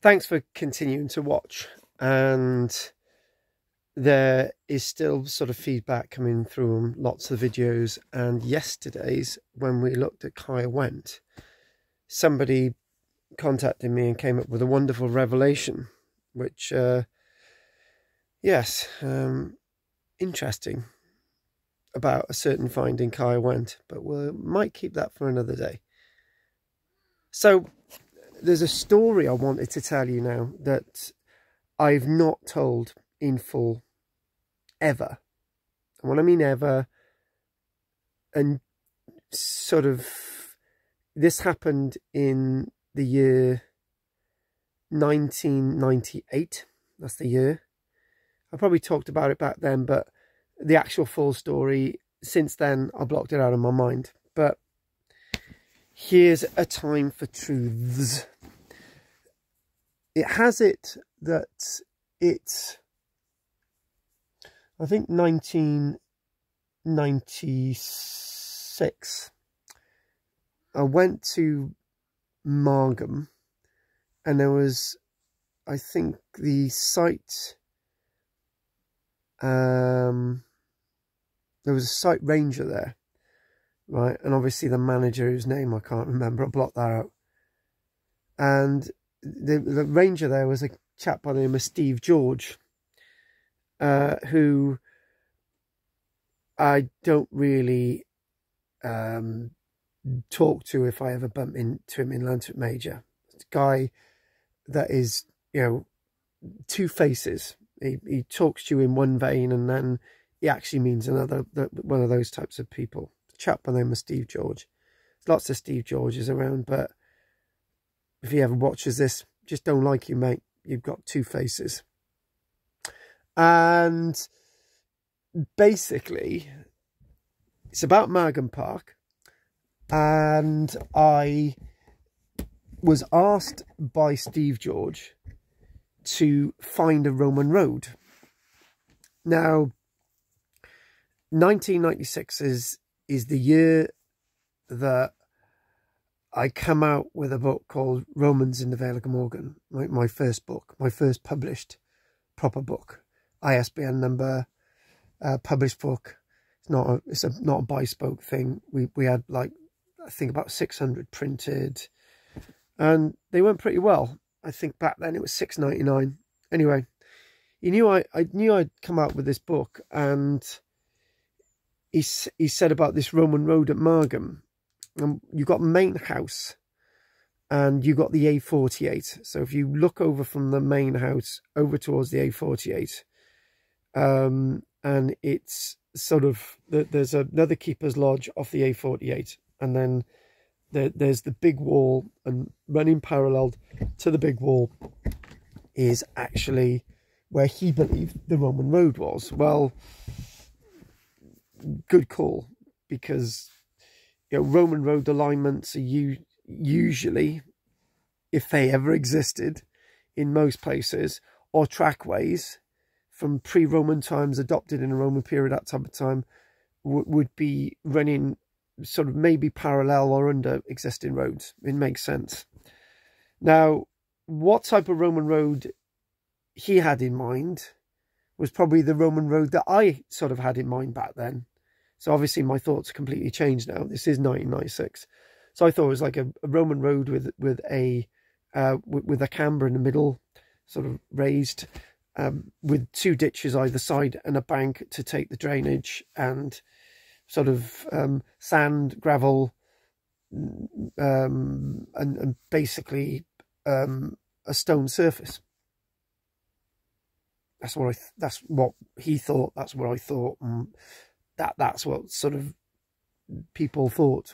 Thanks for continuing to watch, and there is still sort of feedback coming through on lots of videos. And yesterday's, when we looked at karl-james, somebody contacted me and came up with a wonderful revelation, which yes, interesting, about a certain find in karl-james, but we might keep that for another day. So there's a story I wanted to tell you now that I've not told in full ever. And when I mean ever, and sort of, this happened in the year 1998. That's the year. I probably talked about it back then, but the actual full story, since then, I blocked it out of my mind. But here's a time for truths. It has it that it's, I think, 1996. I went to Margam, and there was, I think, the site, there was a site ranger there, right? And obviously the manager, whose name I can't remember, I blocked that out. And the ranger there was a chap by the name of Steve George, who I don't really talk to if I ever bump into him in Langford Major. It's a guy that is, you know, two faces. He talks to you in one vein and then he actually means another, one of those types of people. A chap by the name of Steve George. There's lots of Steve Georges around, but if he ever watches this, just don't like you, mate. You've got two faces. And basically, it's about Margam Park. And I was asked by Steve George to find a Roman road. Now, 1996 is the year that I come out with a book called Romans in the Vale of Glamorgan, my first book, my first published proper book, ISBN number, published book. It's not a bespoke thing. We had, like, I think about 600 printed, and they went pretty well. I think back then it was $6.99. Anyway, he knew I knew I'd come out with this book, and he said about this Roman road at Margam. You got main house and you got the A48. So if you look over from the main house over towards the A48, and it's sort of, there's another keeper's lodge off the A48, and then there's the big wall, and running parallel to the big wall is actually where he believed the Roman road was. Well, good call, because, you know, Roman road alignments are usually, if they ever existed in most places, or trackways from pre-Roman times adopted in a Roman period, that type of time, would be running sort of maybe parallel or under existing roads. It makes sense. Now, what type of Roman road he had in mind was probably the Roman road that I sort of had in mind back then. So obviously my thoughts completely changed now. This is 1996. So I thought it was like a Roman road with a camber in the middle, sort of raised, with two ditches either side and a bank to take the drainage, and sort of sand, gravel, and basically a stone surface. That's what he thought. That's what I thought. And that's what sort of people thought.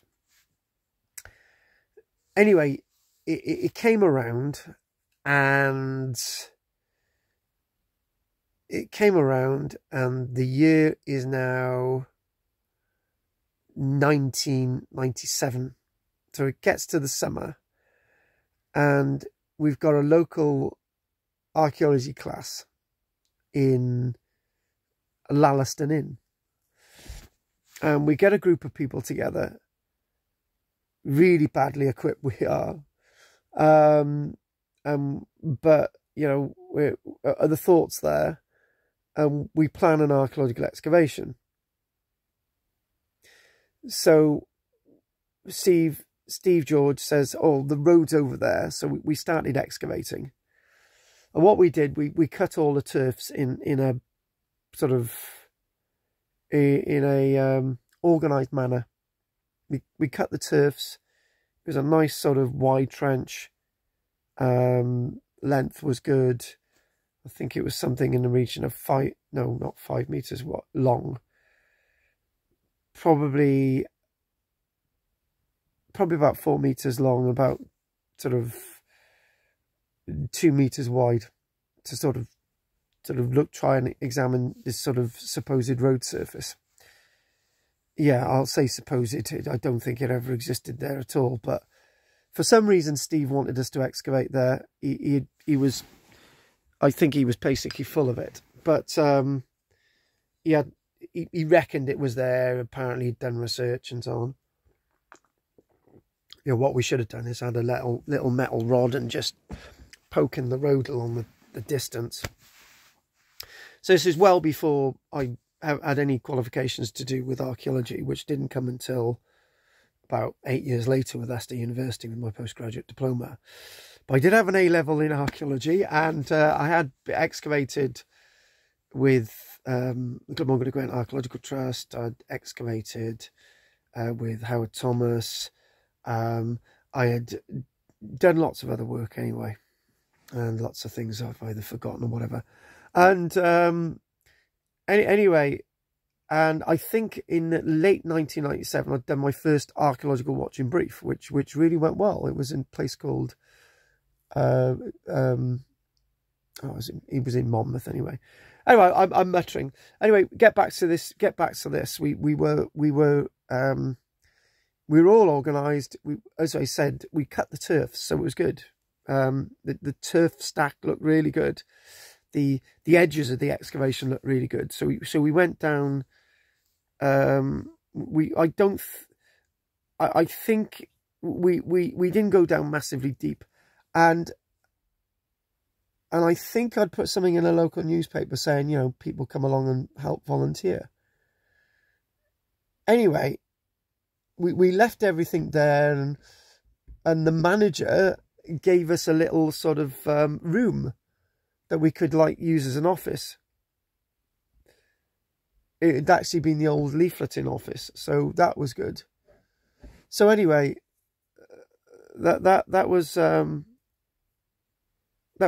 Anyway, it came around, and the year is now 1997. So it gets to the summer, and we've got a local archaeology class in Lallaston Inn. And we get a group of people together, really badly equipped we are, But, you know, the thought's there, and we plan an archaeological excavation. So Steve George says, oh, the road's over there. So we started excavating. And what we did, we cut all the turfs in a sort of, in a organised manner. We cut the turfs. It was a nice sort of wide trench. Length was good. I think it was something in the region of not 5 meters long. Probably about 4 meters long, about sort of 2 meters wide, to sort of try and examine this sort of supposed road surface. Yeah, I'll say supposed. I don't think it ever existed there at all, but for some reason Steve wanted us to excavate there. He was, I think he was basically full of it, but he reckoned it was there. Apparently he'd done research and so on. You know, what we should have done is had a little metal rod and just poking the road along the distance. So this is well before I had any qualifications to do with archaeology, which didn't come until about 8 years later with Leicester University with my postgraduate diploma. But I did have an A-level in archaeology, and I had excavated with the Glamorgan-gwent Archaeological Trust. I'd excavated with Howard Thomas. I had done lots of other work anyway, and lots of things I've either forgotten or whatever. And anyway, and I think in late 1997 I'd done my first archaeological watching brief, which really went well. It was in a place called it was in Monmouth anyway. Anyway, I'm muttering. Anyway, get back to this. We were all organised. As I said, we cut the turf, so it was good. The turf stack looked really good. The edges of the excavation looked really good. So we went down. I think we didn't go down massively deep, and I think I'd put something in a local newspaper saying, you know, people come along and help volunteer. Anyway, we left everything there, and the manager gave us a little sort of room that we could like use as an office. It had actually been the old leafleting office, so that was good. So anyway, that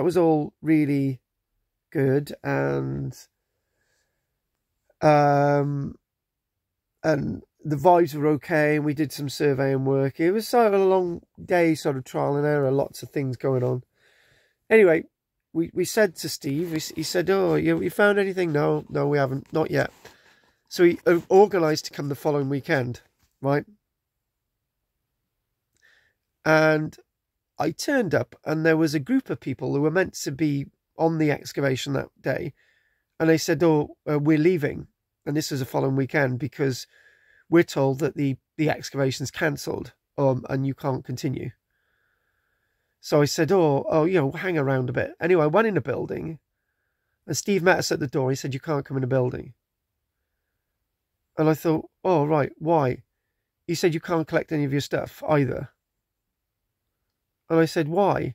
was all really good, and the vibes were okay, and we did some surveying work. It was sort of a long day, sort of trial and error, lots of things going on. Anyway, we said to Steve, he said, oh, you found anything? No, we haven't, not yet. So he organised to come the following weekend, right? And I turned up, and there was a group of people who were meant to be on the excavation that day. And they said, oh, we're leaving. And this is the following weekend because we're told that the excavation's cancelled, and you can't continue. So I said, oh, you know, hang around a bit. Anyway, I went in the building, and Steve met us at the door. He said, you can't come in the building. And I thought, oh, right, why? He said, you can't collect any of your stuff either. And I said, why?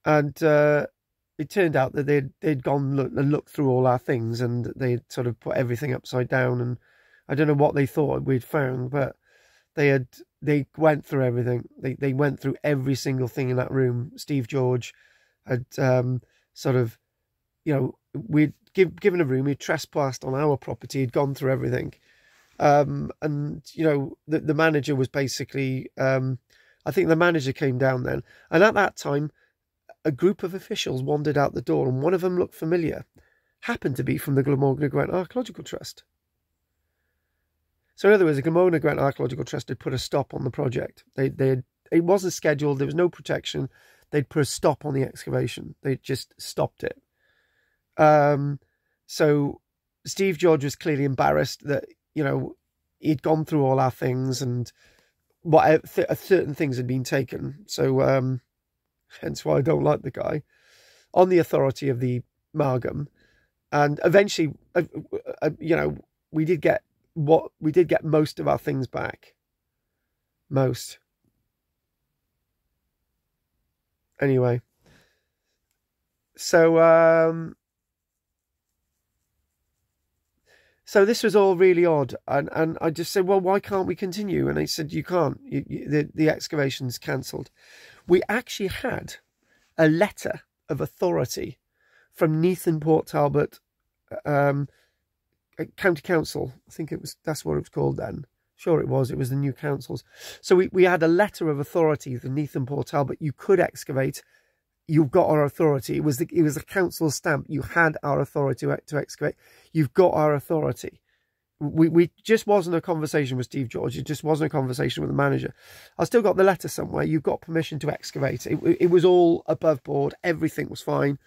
And it turned out that they'd gone and looked through all our things, and they'd sort of put everything upside down, and I don't know what they thought we'd found, but they went through everything. They went through every single thing in that room. Steve George had sort of, you know, we'd given a room, he'd trespassed on our property, he'd gone through everything. And, you know, the manager was basically, I think the manager came down then. And at that time, a group of officials wandered out the door, and one of them looked familiar. Happened to be from the Glamorgan-gwent Archaeological Trust. So in other words, the Glamorgan-gwent Archaeological Trust had put a stop on the project. It wasn't scheduled, there was no protection. They'd put a stop on the excavation. They just stopped it. So Steve George was clearly embarrassed that, you know, he'd gone through all our things, and certain things had been taken. So hence why I don't like the guy, on the authority of the Margam. And eventually, you know, we did get most of our things back. Most. Anyway. So, so this was all really odd. And I just said, well, why can't we continue? And they said, you can't. The excavation's cancelled. We actually had a letter of authority from Neath and Port Talbot County Council. I think that's what it was called then. Sure it was the new councils. So we had a letter of authority from Neath and Port Talbot. You could excavate. You've got our authority. It was the council stamp. You had our authority to excavate. You've got our authority. We just wasn't a conversation with Steve George. It just wasn't a conversation with the manager. I still got the letter somewhere. You've got permission to excavate. It was all above board. Everything was fine.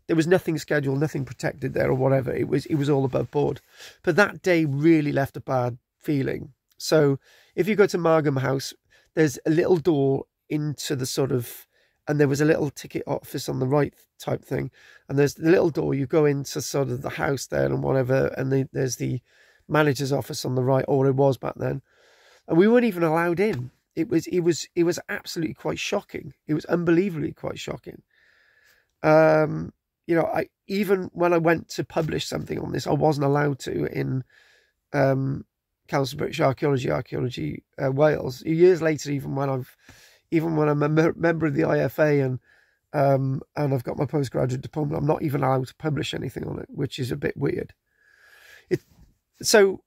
There was nothing scheduled, nothing protected there or whatever. It was all above board. But that day really left a bad feeling. So if you go to Margam House, there's a little door into the sort of, and there was a little ticket office on the right type thing. And there's the little door, you go into sort of the house there and whatever. And there's the manager's office on the right, or it was back then. And we weren't even allowed in. It was absolutely quite shocking. It was unbelievably quite shocking. You know, even when I went to publish something on this, I wasn't allowed to in Council of British Archaeology Wales. Years later, even when I'm a member of the IFA and I've got my postgraduate diploma, I'm not even allowed to publish anything on it, which is a bit weird. So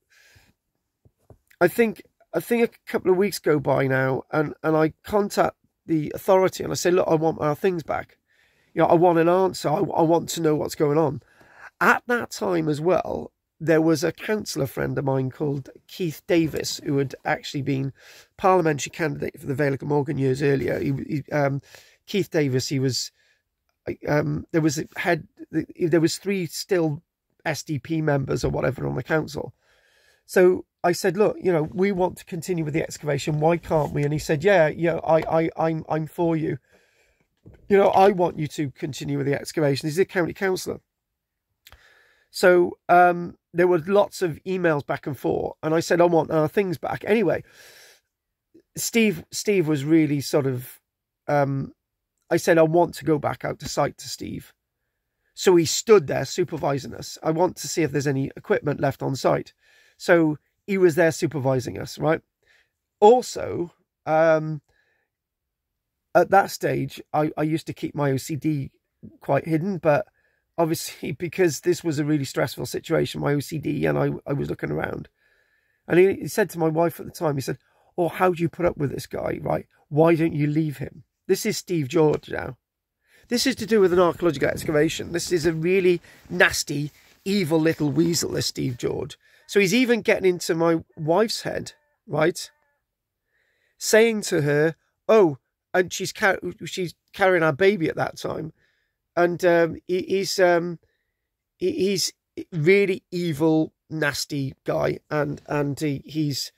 I think a couple of weeks go by now, and I contact the authority and I say, look, I want our things back. You know, I want an answer. I want to know what's going on. At that time as well, there was a councillor friend of mine called Keith Davis, who had actually been parliamentary candidate for the Vale of Glamorgan years earlier. Keith Davis, he was, there was 3 still SDP members or whatever on the council. So I said, look, you know, we want to continue with the excavation. Why can't we? And he said, yeah, I'm for you. You know, I want you to continue with the excavation. He's a county councillor. So there were lots of emails back and forth, and I said, I want our things back. Anyway, Steve was really sort of, I said, I want to go back out to site to Steve. So he stood there supervising us. I want to see if there's any equipment left on site. So he was there supervising us, right? Also, at that stage, I used to keep my OCD quite hidden, but obviously because this was a really stressful situation, my OCD, and I was looking around. And he said to my wife at the time, he said, oh, how do you put up with this guy, right? Why don't you leave him? This is Steve George now. This is to do with an archaeological excavation. This is a really nasty, evil little weasel, this Steve George. So he's even getting into my wife's head, right? Saying to her, oh, and she's carrying our baby at that time. And he's really evil, nasty guy. And he's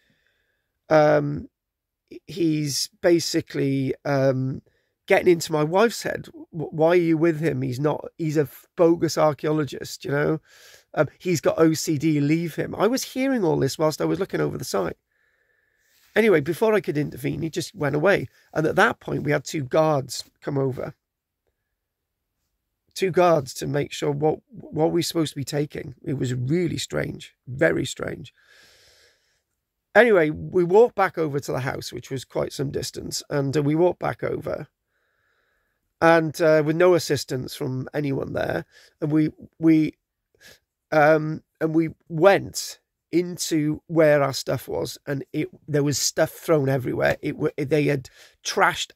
basically getting into my wife's head. Why are you with him? He's a bogus archaeologist, you know. He's got OCD, leave him. I was hearing all this whilst I was looking over the site. Anyway, before I could intervene, he just went away. And at that point, we had 2 guards come over. 2 guards to make sure what we're supposed to be taking. It was really strange, very strange. Anyway, we walked back over to the house, which was quite some distance. And we walked back over. And with no assistance from anyone there. And we went into where our stuff was, and there was stuff thrown everywhere. They had trashed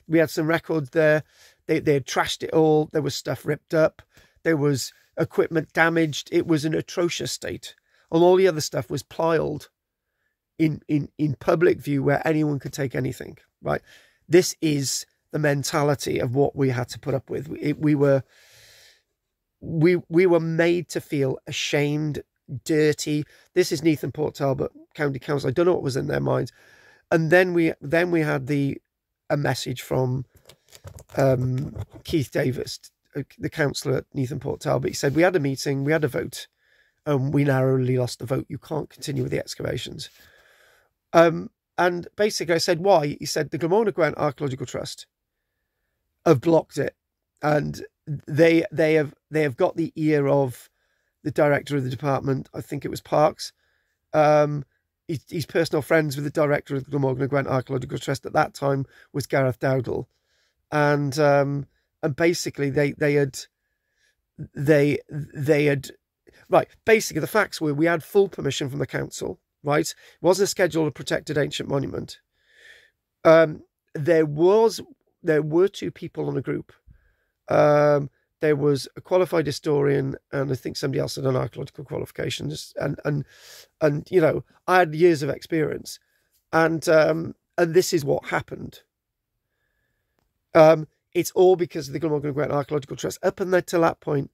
we had some records there. They had trashed it all. There was stuff ripped up. There was equipment damaged. It was an atrocious state. And all the other stuff was piled in public view where anyone could take anything, right? This is the mentality of what we had to put up with. We were made to feel ashamed, dirty. This is Neath and Port Talbot County Council. I don't know what was in their minds. And then we had the a message from Keith Davis, the councillor at Neath and Port Talbot. He said, we had a meeting, we had a vote, and we narrowly lost the vote. You can't continue with the excavations. And basically I said, why? He said, the Glamorgan-gwent Archaeological Trust have blocked it, and they have got the ear of the director of the department. I think it was Parks. He's personal friends with the director of the Glamorgan-gwent Archaeological Trust at that time was Gareth Dowdall, and basically they had right. Basically, the facts were we had full permission from the council. Right, it wasn't a scheduled or protected ancient monument. There were two people on a group. There was a qualified historian, and I think somebody else had done archaeological qualifications. And you know, I had years of experience, and this is what happened. It's all because of the Glamorgan-gwent Archaeological Trust. Up until that point,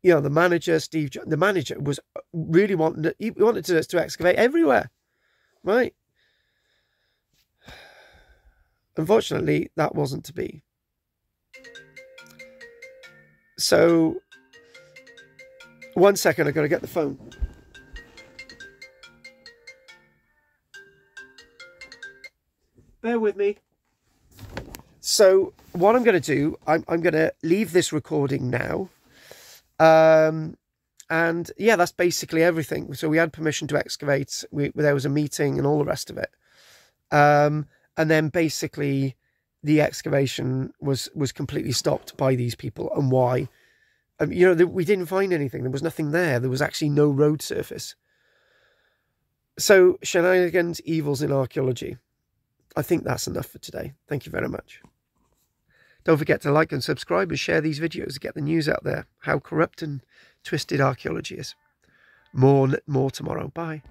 you know, the manager, the manager was really wanted us to excavate everywhere, right? Unfortunately, that wasn't to be. So, 1 second, I've got to get the phone. Bear with me. So, what I'm going to do, I'm going to leave this recording now. And yeah, that's basically everything. So we had permission to excavate. There was a meeting and all the rest of it. And then basically the excavation was completely stopped by these people. And why? You know, we didn't find anything. There was nothing there. There was actually no road surface. So shenanigans, evils in archaeology. I think that's enough for today. Thank you very much. Don't forget to like and subscribe and share these videos to get the news out there. How corrupt and twisted archaeology is. More tomorrow. Bye.